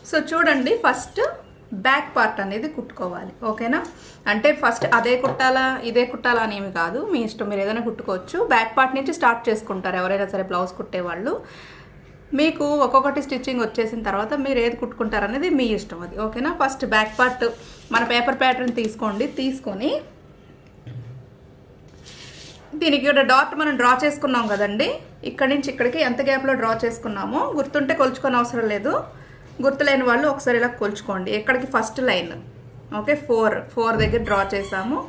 So చూడండి, first back part అనేది కుట్టుకోవాలి. ఓకేనా? అంటే ఫస్ట్ అదే కుట్టాలా ఇదే కుట్టాలా అనేవి కాదు, మీ ఇష్టం, మీరు ఏదైనా కుట్టుకోవచ్చు. బ్యాక్ పార్ట్ నుంచి స్టార్ట్ చేసుకుంటారు ఎవరైనా సరే బ్లౌజ్ కుట్టేవాళ్ళు. మీకు ఒక్కొక్కటి స్టిచ్చింగ్ వచ్చేసిన తర్వాత మీరు ఏది కుట్టుకుంటారనేది మీ ఇష్టం అది. ఓకేనా? ఫస్ట్ బ్యాక్ పార్ట్ మన పేపర్ ప్యాటర్న్ తీసుకొని దీనికి ఇక్కడ డాట్ మనం డ్రా చేసుకున్నాం కదండి, ఇక్కడి నుంచి ఇక్కడికి ఎంత గ్యాప్లో డ్రా చేసుకున్నామో గుర్తుంటే కొలుచుకొని అవసరం లేదు. గుర్తులేని వాళ్ళు ఒకసారి ఇలా కొలుచుకోండి. ఎక్కడికి ఫస్ట్ లైన్ ఓకే 4 దగ్గర డ్రా చేసాము.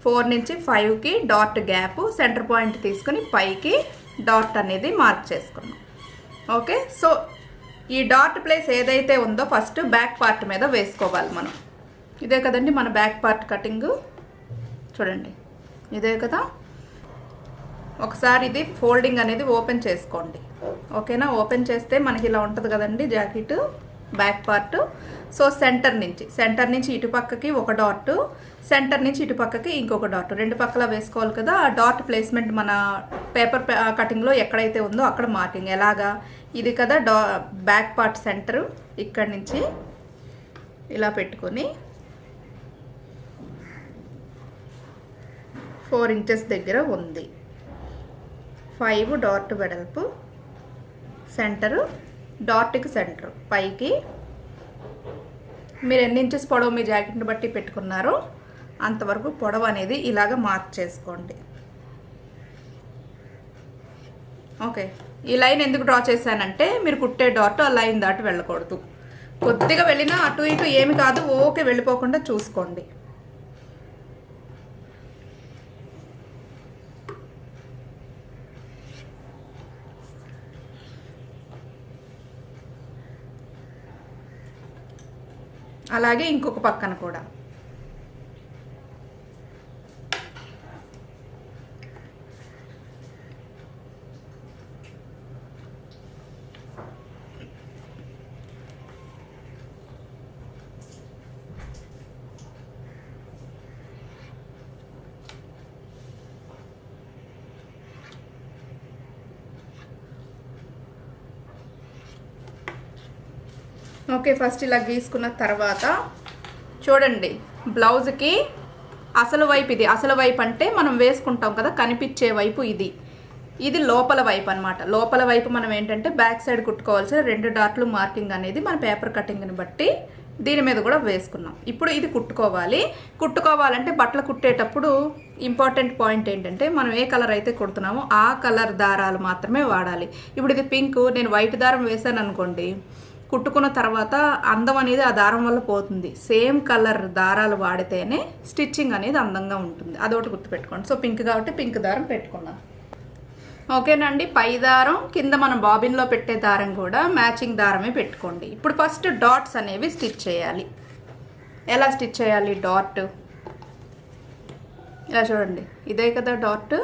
4 నుంచి 5కి డాట్ గ్యాప్, సెంటర్ పాయింట్ తీసుకుని పైకి డాట్ అనేది మార్క్ చేసుకున్నాం. ఓకే, సో ఈ డాట్ ప్లేస్ ఏదైతే ఉందో ఫస్ట్ బ్యాక్ పార్ట్ మీద వేసుకోవాలి మనం. ఇదే కదండి మన బ్యాక్ పార్ట్ కటింగ్, చూడండి ఇదే కదా. ఒకసారి ఇది ఫోల్డింగ్ అనేది ఓపెన్ చేసుకోండి. ఓకేనా? ఓపెన్ చేస్తే మనకి ఇలా ఉంటుంది కదండి jacket back part. So centre నుంచి ఇటు పక్కకి ఒక డాట్, సెంటర్ నుంచి ఇటు పక్కకి ఇంకొక డాట్, రెండు పక్కల వేసుకోవాలి కదా. ఆ డాట్ ప్లేస్మెంట్ మన పేపర్ కటింగ్లో ఎక్కడైతే ఉందో అక్కడ మార్కింగ్. ఎలాగా? ఇది కదా బ్యాక్ పార్ట్ సెంటర్, ఇక్కడి నుంచి ఇలా పెట్టుకొని 4 ఇంచెస్ దగ్గర ఉంది. 5 డాట్ వెడల్పు, సెంటరు డాట్కి సెంటర్, పైకి మీరు ఎన్ని ఇంచెస్ పొడవు మీ జాకెట్ని బట్టి పెట్టుకున్నారో అంతవరకు పొడవు అనేది ఇలాగ మార్క్ చేసుకోండి. ఓకే, ఈ లైన్ ఎందుకు డ్రా చేశానంటే మీరు కుట్టే డాట్ ఆ లైన్ దాటి వెళ్ళకూడదు. కొద్దిగా వెళ్ళినా అటు ఇటు ఏమి కాదు, ఓకే వెళ్ళిపోకుండా చూసుకోండి. అలాగే ఇంకొక పక్కన కూడా. ఓకే, ఫస్ట్ ఇలా గీసుకున్న తర్వాత చూడండి, బ్లౌజ్కి అసలు వైపు ఇది. అసలు వైపు అంటే మనం వేసుకుంటాం కదా కనిపించే వైపు ఇది లోపల వైపు అనమాట. లోపల వైపు మనం ఏంటంటే బ్యాక్ సైడ్ కుట్టుకోవాల్సిన 2 డాట్లు మార్కింగ్ అనేది మన పేపర్ కటింగ్ని బట్టి దీని మీద కూడా వేసుకున్నాం. ఇప్పుడు ఇది కుట్టుకోవాలంటే బట్టలు కుట్టేటప్పుడు ఇంపార్టెంట్ పాయింట్ ఏంటంటే మనం ఏ కలర్ అయితే కుడుతున్నామో ఆ కలర్ దారాలు మాత్రమే వాడాలి. ఇప్పుడు ఇది పింక్, నేను వైట్ దారం వేసాను అనుకోండి, కుట్టుకున్న తర్వాత అందం అనేది ఆ దారం వల్ల పోతుంది. సేమ్ కలర్ దారాలు వాడితేనే స్టిచ్చింగ్ అనేది అందంగా ఉంటుంది. అదొకటి గుర్తుపెట్టుకోండి. సో పింక్ కాబట్టి పింక్ దారం పెట్టుకున్నాం. ఓకేనండి, పై దారం కింద మనం బాబిన్లో పెట్టే దారం కూడా మ్యాచింగ్ దారమే పెట్టుకోండి. ఇప్పుడు ఫస్ట్ డాట్స్ అనేవి స్టిచ్ చేయాలి. ఎలా స్టిచ్ చేయాలి? డాట్ ఇలా చూడండి, ఇదే కదా డాట్.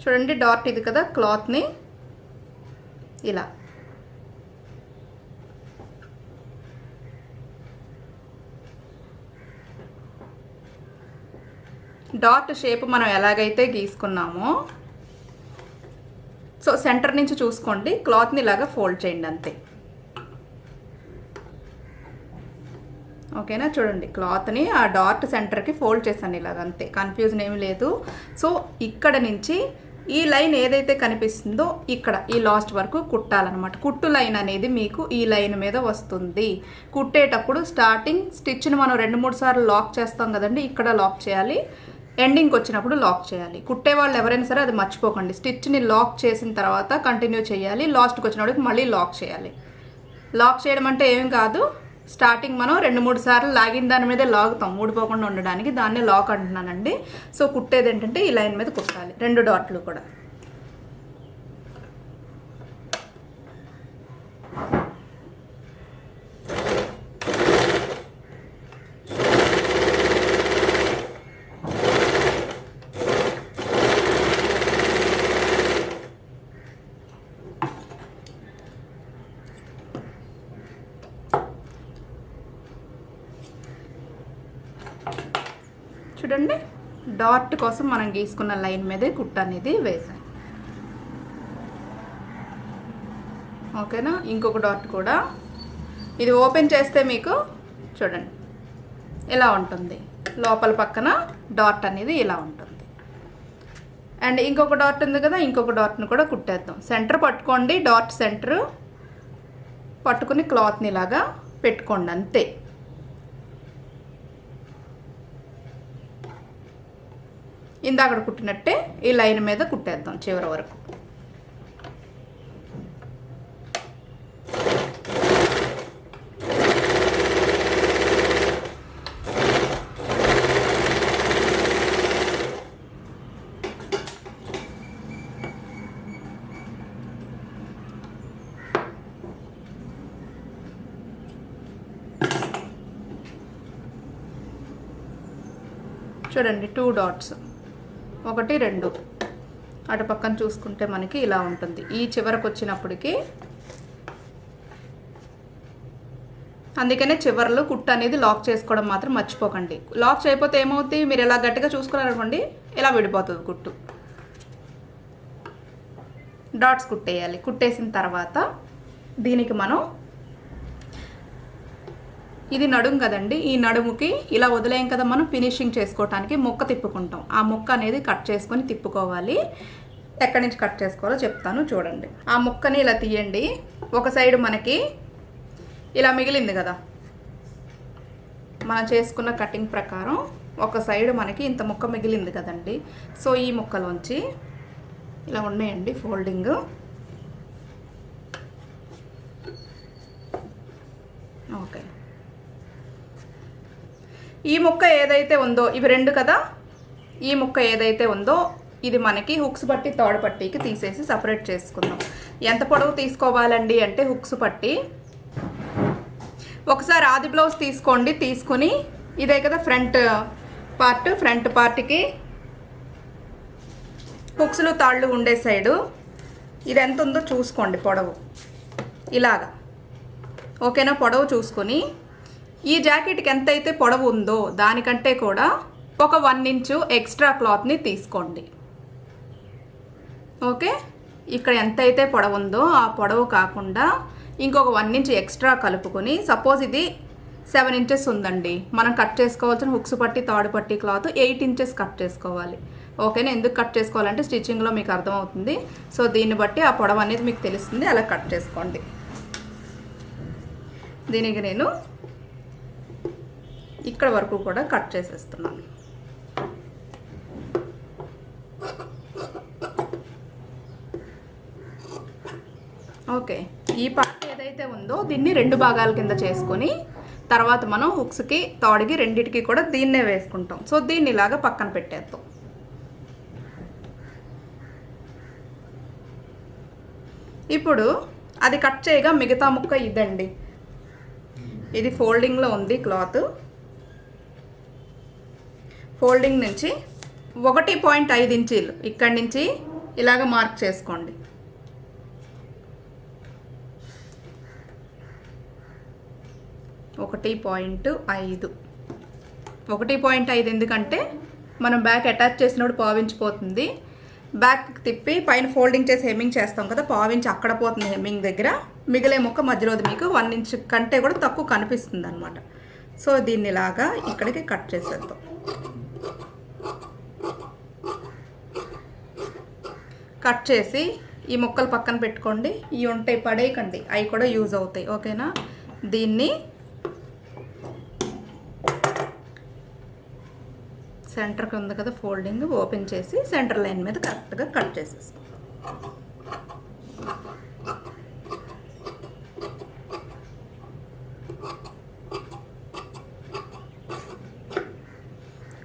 చూడండి డాట్ ఇది కదా, క్లాత్ని ఇలా డాట్ షేప్ మనం ఎలాగైతే గీసుకున్నామో సో సెంటర్ నుంచి చూసుకోండి, క్లాత్ని ఇలాగా ఫోల్డ్ చేయండి అంతే. ఓకేనా? చూడండి క్లాత్ని ఆ డాట్ సెంటర్కి ఫోల్డ్ చేశాను ఇలాగ అంతే, కన్ఫ్యూజన్ ఏమీ లేదు. సో ఇక్కడ నుంచి ఈ లైన్ ఏదైతే కనిపిస్తుందో ఇక్కడ ఈ లాస్ట్ వరకు కుట్టాలన్నమాట. కుట్టు లైన్ అనేది మీకు ఈ లైన్ మీద వస్తుంది. కుట్టేటప్పుడు స్టార్టింగ్ స్టిచ్ని మనం 2-3 సార్లు లాక్ చేస్తాం కదండి, ఇక్కడ లాక్ చేయాలి. ఎండింగ్కి వచ్చినప్పుడు లాక్ చేయాలి. కుట్టే వాళ్ళు ఎవరైనా సరే అది మర్చిపోకండి. స్టిచ్ని లాక్ చేసిన తర్వాత కంటిన్యూ చేయాలి, లాస్ట్కి వచ్చినప్పుడు మళ్ళీ లాక్ చేయాలి. లాక్ చేయడం అంటే ఏం కాదు, స్టార్టింగ్ మనం 2-3 సార్లు లాగిన దాని మీదే లాగుతాం ఊడిపోకుండా ఉండడానికి, దాన్నే లాక్ అంటున్నానండి. సో కుట్టేది ఏంటంటే ఈ లైన్ మీద కుట్టాలి 2 డాట్లు కూడా. చూడండి డాట్ కోసం మనం గీసుకున్న లైన్ మీదే కుట్టు అనేది వేసాను. ఓకేనా. ఇంకొక డాట్ కూడా ఇది ఓపెన్ చేస్తే మీకు చూడండి ఇలా ఉంటుంది, లోపల పక్కన డాట్ అనేది ఇలా ఉంటుంది. అండ్ ఇంకొక డాట్ ఉంది కదా, ఇంకొక డాట్ను కూడా కుట్టేద్దాం. సెంటర్ పట్టుకోండి, డాట్ సెంటర్ పట్టుకుని క్లాత్ని ఇలాగా పెట్టుకోండి అంతే. ఇందాక కుట్టినట్టే ఈ లైన్ మీద కుట్టేద్దాం చివరి వరకు. చూడండి 2 డాట్స్, 1 2 అటు పక్కన చూసుకుంటే మనకి ఇలా ఉంటుంది. ఈ చివరకు వచ్చినప్పటికి అందుకనే చివర్లో కుట్టు అనేది లాక్ చేసుకోవడం మాత్రం మర్చిపోకండి. లాక్ చేయకపోతే ఏమవుతుంది, మీరు ఇలా గట్టిగా చూసుకున్నారనుకోండి ఇలా విడిపోతుంది కుట్టు. డాట్స్ కుట్టేయాలి. కుట్టేసిన తర్వాత దీనికి మనం ఇది నడుము కదండి, ఈ నడుముకి ఇలా వదిలేం కదా మనం ఫినిషింగ్ చేసుకోవటానికి ముక్క తిప్పుకుంటాం. ఆ ముక్క అనేది కట్ చేసుకొని తిప్పుకోవాలి. ఎక్కడి నుంచి కట్ చేసుకోవాలో చెప్తాను చూడండి. ఆ ముక్కని ఇలా తీయండి. ఒక సైడ్ మనకి ఇలా మిగిలింది కదా, మనం చేసుకున్న కటింగ్ ప్రకారం ఒక సైడ్ మనకి ఇంత ముక్క మిగిలింది కదండి. సో ఈ ముక్కలోంచి ఇలా ఉన్నాయండి ఫోల్డింగ్. ఓకే, ఈ ముక్క ఏదైతే ఉందో, ఇవి 2 కదా, ఈ ముక్క ఏదైతే ఉందో ఇది మనకి హుక్స్ పట్టి తాడు పట్టీకి తీసేసి సపరేట్ చేసుకుందాం. ఎంత పొడవు తీసుకోవాలండి అంటే హుక్స్ పట్టి ఒకసారి ఆది బ్లౌజ్ తీసుకోండి. తీసుకుని ఇదే కదా ఫ్రంట్ పార్ట్కి హుక్స్లు తాళ్ళు ఉండే సైడు ఇది ఎంత ఉందో చూసుకోండి పొడవు ఇలాగా. ఓకేనా, పొడవు చూసుకొని ఈ జాకెట్కి ఎంత అయితే పొడవు ఉందో దానికంటే కూడా ఒక 1 ఇంచు ఎక్స్ట్రా క్లాత్ని తీసుకోండి. ఓకే, ఇక్కడ ఎంత అయితే పొడవు ఉందో ఆ పొడవు కాకుండా ఇంకొక 1 ఇంచ్ ఎక్స్ట్రా కలుపుకొని, సపోజ్ ఇది 7 ఇంచెస్ ఉందండి, మనం కట్ చేసుకోవాల్సిన హుక్స్ పట్టి తాడు పట్టి క్లాత్ 8 ఇంచెస్ కట్ చేసుకోవాలి. ఓకేనా, ఎందుకు కట్ చేసుకోవాలంటే స్టిచ్చింగ్లో మీకు అర్థమవుతుంది. సో దీన్ని బట్టి ఆ పొడవు అనేది మీకు తెలుస్తుంది, అలా కట్ చేసుకోండి. దీనికి నేను ఇక్కడ వరకు కూడా కట్ చేసేస్తున్నాను. ఓకే, ఈ పార్ట్ ఏదైతే ఉందో దీన్ని 2 భాగాల కింద చేసుకొని తర్వాత మనం హుక్స్కి తాడుకి రెండిటికి కూడా దీన్నే వేసుకుంటాం. సో దీన్ని ఇలాగా పక్కన పెట్టేద్దాం. ఇప్పుడు అది కట్ చేయగా మిగతా ముక్క ఇదండి. ఇది ఫోల్డింగ్లో ఉంది క్లాత్. ఫోల్డింగ్ నుంచి 1.5 ఇంచీలు ఇక్కడి నుంచి ఇలాగ మార్క్ చేసుకోండి. 1.5 1.5 ఎందుకంటే మనం బ్యాక్ అటాచ్ చేసినప్పుడు పావించిపోతుంది. బ్యాక్ తిప్పి పైన ఫోల్డింగ్ చేసి హెమ్మింగ్ చేస్తాం కదా, పావించి అక్కడ పోతుంది హెమ్మింగ్ దగ్గర. మిగిలే ముక్క మధ్యలోది మీకు 1 ఇంచ్ కంటే కూడా తక్కువ కనిపిస్తుంది అనమాట. సో దీన్ని ఇలాగా ఇక్కడికి కట్ చేసేద్దాం. కట్ చేసి ఈ ముక్కలు పక్కన పెట్టుకోండి. ఇవి ఉంటాయి పడేయకండి, అవి కూడా యూజ్ అవుతాయి. ఓకేనా, దీన్ని సెంటర్కి ఉంది కదా ఫోల్డింగ్, ఓపెన్ చేసి సెంటర్ లైన్ మీద కరెక్ట్గా కట్ చేసేస్తాం.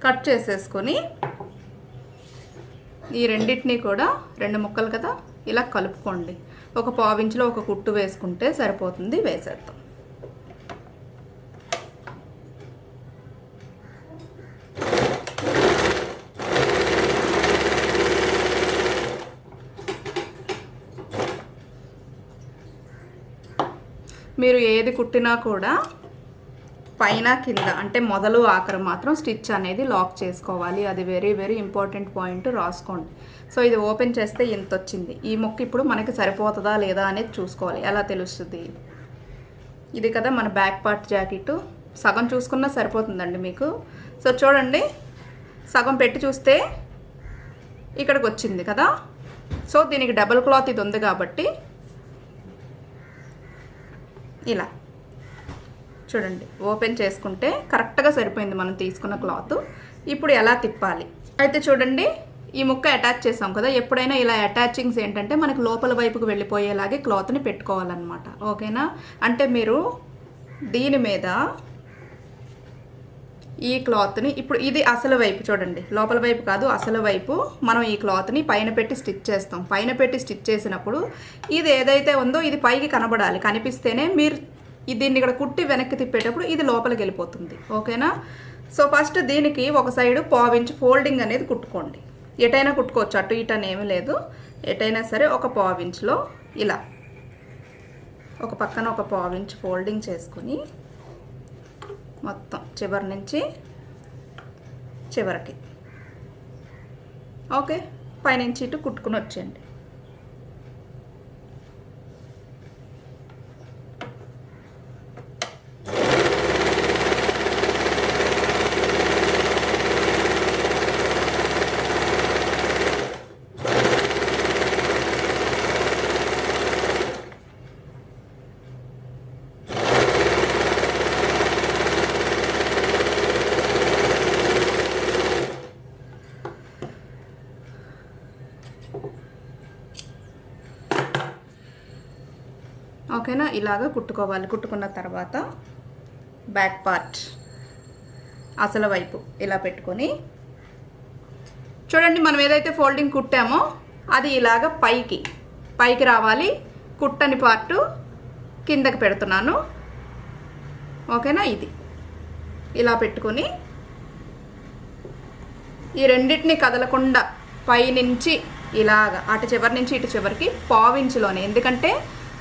కట్ చేసేసుకొని ఈ రెండింటిని కూడా 2 ముక్కలు కదా ఇలా కలుపుకోండి. ఒక పావించులో ఒక కుట్టు వేసుకుంటే సరిపోతుంది. వేసేద్దాం. మీరు ఏది కుట్టినా కూడా పైన కింద అంటే మొదలు ఆఖరు మాత్రం స్టిచ్ అనేది లాక్ చేసుకోవాలి. అది వెరీ వెరీ ఇంపార్టెంట్ పాయింట్, రాసుకోండి. సో ఇది ఓపెన్ చేస్తే ఇంత వచ్చింది. ఈ ముక్క ఇప్పుడు మనకి సరిపోతుందా లేదా అనేది చూసుకోవాలి. ఎలా తెలుస్తుంది? ఇది కదా మన బ్యాక్ పార్ట్ జాకెట్. సగం చూసుకున్నా సరిపోతుందండి మీకు. సో చూడండి, సగం పెట్టి చూస్తే ఇక్కడికి వచ్చింది కదా. సో దీనికి డబుల్ క్లాత్ ఇది ఉంది కాబట్టి ఇలా చూడండి, ఓపెన్ చేసుకుంటే కరెక్ట్గా సరిపోయింది మనం తీసుకున్న క్లాత్. ఇప్పుడు ఎలా తిప్పాలి అయితే చూడండి, ఈ ముక్క అటాచ్ చేసాం కదా. ఎప్పుడైనా ఇలా అటాచింగ్స్ ఏంటంటే మనకు లోపల వైపుకు వెళ్ళిపోయేలాగే క్లాత్ని పెట్టుకోవాలన్నమాట. ఓకేనా? అంటే మీరు దీని మీద ఈ క్లాత్ని ఇప్పుడు ఇది అసలు వైపు చూడండి, లోపల వైపు కాదు అసలు వైపు మనం ఈ క్లాత్ని పైన పెట్టి స్టిచ్ చేస్తాం. పైన పెట్టి స్టిచ్ చేసినప్పుడు ఇది ఏదైతే ఉందో ఇది పైకి కనబడాలి. కనిపిస్తేనే మీరు దీన్ని ఇక్కడ కుట్టి వెనక్కి తిప్పేటప్పుడు ఇది లోపలికి వెళ్ళిపోతుంది. ఓకేనా? సో ఫస్ట్ దీనికి ఒక సైడు పావించి ఫోల్డింగ్ అనేది కుట్టుకోండి. ఎటైనా కుట్టుకోవచ్చు, అటు ఇటు అని ఏమీ లేదు. ఎటైనా సరే ఒక పావించ్లో ఇలా ఒక పక్కన ఒక పావించ్ ఫోల్డింగ్ చేసుకుని మొత్తం చివరి నుంచి చివరికి ఓకే పైనుంచి ఇటు కుట్టుకుని వచ్చేయండి. ఓకేనా? ఇలాగ కుట్టుకోవాలి. కుట్టుకున్న తర్వాత బ్యాక్ పార్ట్ అసలు వైపు ఇలా పెట్టుకొని చూడండి, మనం ఏదైతే ఫోల్డింగ్ కుట్టామో అది ఇలాగ పైకి రావాలి. కుట్టని పార్టు కిందకి పెడుతున్నాను. ఓకేనా? ఇది ఇలా పెట్టుకొని ఈ రెండింటిని కదలకుండా పైనుంచి ఇలాగ అటు చివరి నుంచి ఇటు చివరికి పావించులోనే, ఎందుకంటే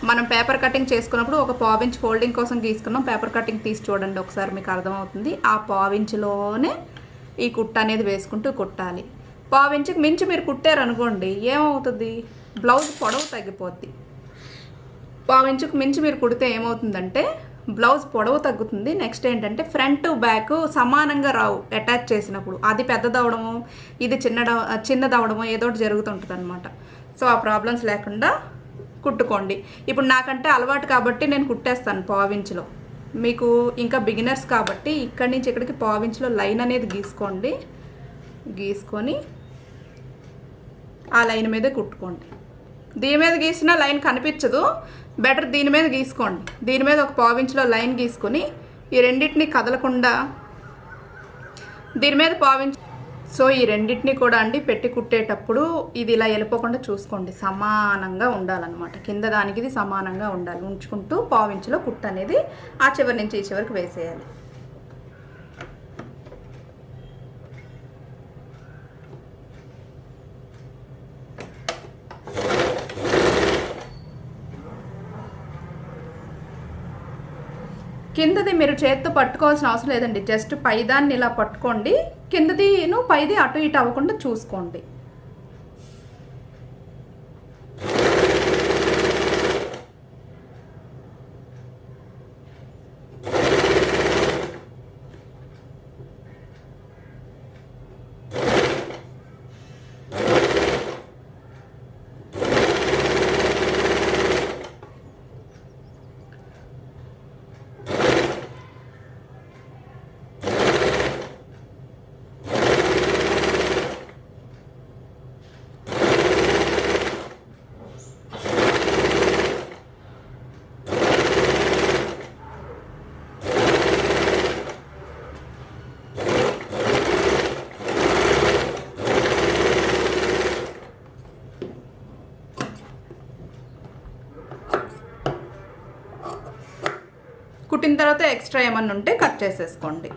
మనం పేపర్ కటింగ్ చేసుకున్నప్పుడు ఒక పావించ్ ఫోల్డింగ్ కోసం గీసుకున్నాం. పేపర్ కటింగ్ తీసి చూడండి ఒకసారి, మీకు అర్థమవుతుంది. ఆ పావించులోనే ఈ కుట్ట అనేది వేసుకుంటూ కుట్టాలి. పావించుకి మించి మీరు కుట్టారనుకోండి ఏమవుతుంది, బ్లౌజ్ పొడవు తగ్గిపోద్ది. పావించుకు మించి మీరు కుడితే ఏమవుతుందంటే బ్లౌజ్ పొడవు తగ్గుతుంది. నెక్స్ట్ ఏంటంటే ఫ్రంట్ బ్యాక్ సమానంగా రావు అటాచ్ చేసినప్పుడు. అది పెద్దదవడము, ఇది చిన్నదవడము ఏదో ఒకటి జరుగుతుంటుంది అనమాట. సో ఆ ప్రాబ్లమ్స్ లేకుండా కుట్టుకోండి. ఇప్పుడు నాకంటే అలవాటు కాబట్టి నేను కుట్టేస్తాను పావించులో. మీకు ఇంకా బిగినర్స్ కాబట్టి ఇక్కడి నుంచి ఇక్కడికి పావించులో లైన్ అనేది గీసుకోండి. గీసుకొని ఆ లైన్ మీద కుట్టుకోండి. దీని మీద గీసినా లైన్ కనిపించదు, బెటర్ దీని మీద గీసుకోండి. దీని మీద ఒక పావించులో లైన్ గీసుకొని ఈ రెండింటిని కదలకుండా దీని మీద పావించు. సో ఈ రెండింటిని కూడా అండి పెట్టి కుట్టేటప్పుడు ఇది ఇలా వెళ్ళిపోకుండా చూసుకోండి, సమానంగా ఉండాలన్నమాట. కింద దానికి ఇది సమానంగా ఉండాలి. ఉంచుకుంటూ పావించులో కుట్టు అనేది ఆ చివరి నుంచి ఈ చివరికి వేసేయాలి. కిందది మీరు చేత్తో పట్టుకోవాల్సిన అవసరం లేదండి, జస్ట్ పైదాన్ని ఇలా పట్టుకోండి. కిందదిను పైది అటు ఇటు అవ్వకుండా చూసుకోండి. కుట్టిన తర్వాత ఎక్స్ట్రా ఏమన్నా ఉంటే కట్ చేసేసుకోండి.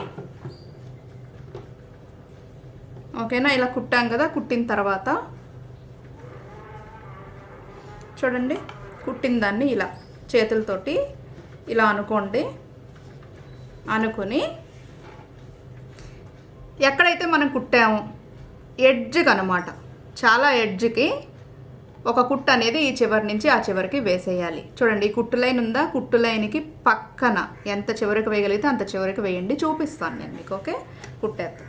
ఓకేనా? ఇలా కుట్టాం కదా. కుట్టిన తర్వాత చూడండి, కుట్టిన దాన్ని ఇలా చేతులతోటి ఇలా అనుకోండి. అనుకుని ఎక్కడైతే మనం కుట్టామో ఎడ్జ్కి అనమాట, చాలా ఎడ్జ్కి ఒక కుట్టు అనేది ఈ చివరి నుంచి ఆ చివరికి వేసేయాలి. చూడండి ఈ కుట్టు లైన్ ఉందా, కుట్టు లైన్కి పక్కన ఎంత చివరికి వేయగలిగితే అంత చివరికి వేయండి. చూపిస్తాను నేను మీకు. ఓకే, కుట్టేద్దాం.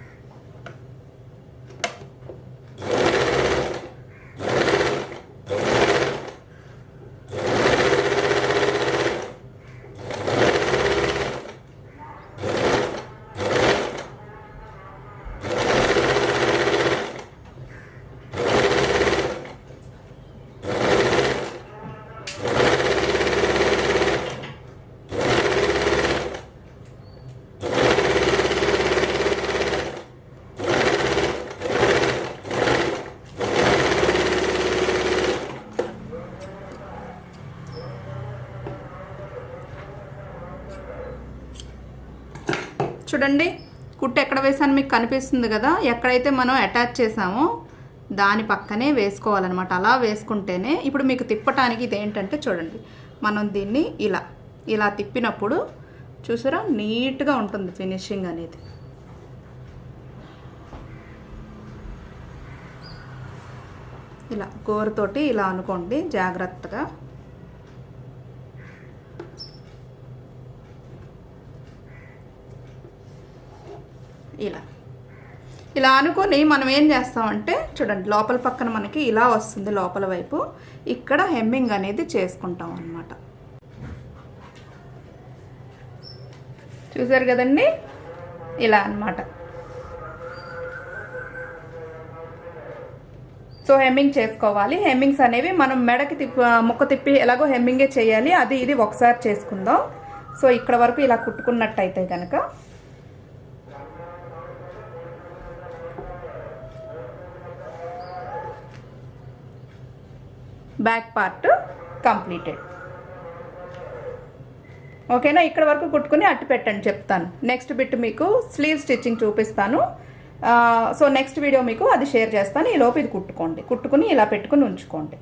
చూడండి కుట్టు ఎక్కడ వేసాను మీకు కనిపిస్తుంది కదా. ఎక్కడైతే మనం అటాచ్ చేసామో దాని పక్కనే వేసుకోవాలన్నమాట. అలా వేసుకుంటేనే ఇప్పుడు మీకు తిప్పటానికి ఇదేంటంటే చూడండి, మనం దీన్ని ఇలా ఇలా తిప్పినప్పుడు చూసారా నీట్గా ఉంటుంది ఫినిషింగ్ అనేది. ఇలా గోరుతోటి ఇలా అనుకోండి జాగ్రత్తగా. ఇలా ఇలా అనుకొని మనం ఏం చేస్తామంటే చూడండి లోపల పక్కన మనకి ఇలా వస్తుంది, లోపల వైపు ఇక్కడ హెమ్మింగ్ అనేది చేసుకుంటాం అన్నమాట. చూసారు కదండి, ఇలా అన్నమాట. సో హెమ్మింగ్ చేసుకోవాలి. హెమ్మింగ్స్ అనేవి మనం మెడకి ముక్క తిప్పి ఎలాగో హెమ్మింగే చేయాలి, అది ఇది ఒకసారి చేసుకుందాం. సో ఇక్కడ వరకు ఇలా కుట్టుకున్నట్టయితే కనుక బ్యాక్ పార్ట్ కంప్లీటెడ్. ఓకేనా, ఇక్కడ వరకు కుట్టుకుని అట్టు పెట్టండి చెప్తాను. నెక్స్ట్ బిట్ మీకు స్లీవ్ స్టిచ్చింగ్ చూపిస్తాను. సో నెక్స్ట్ వీడియో మీకు అది షేర్ చేస్తాను. ఈ లోపు ఇది కుట్టుకోండి, కుట్టుకుని ఇలా పెట్టుకుని ఉంచుకోండి.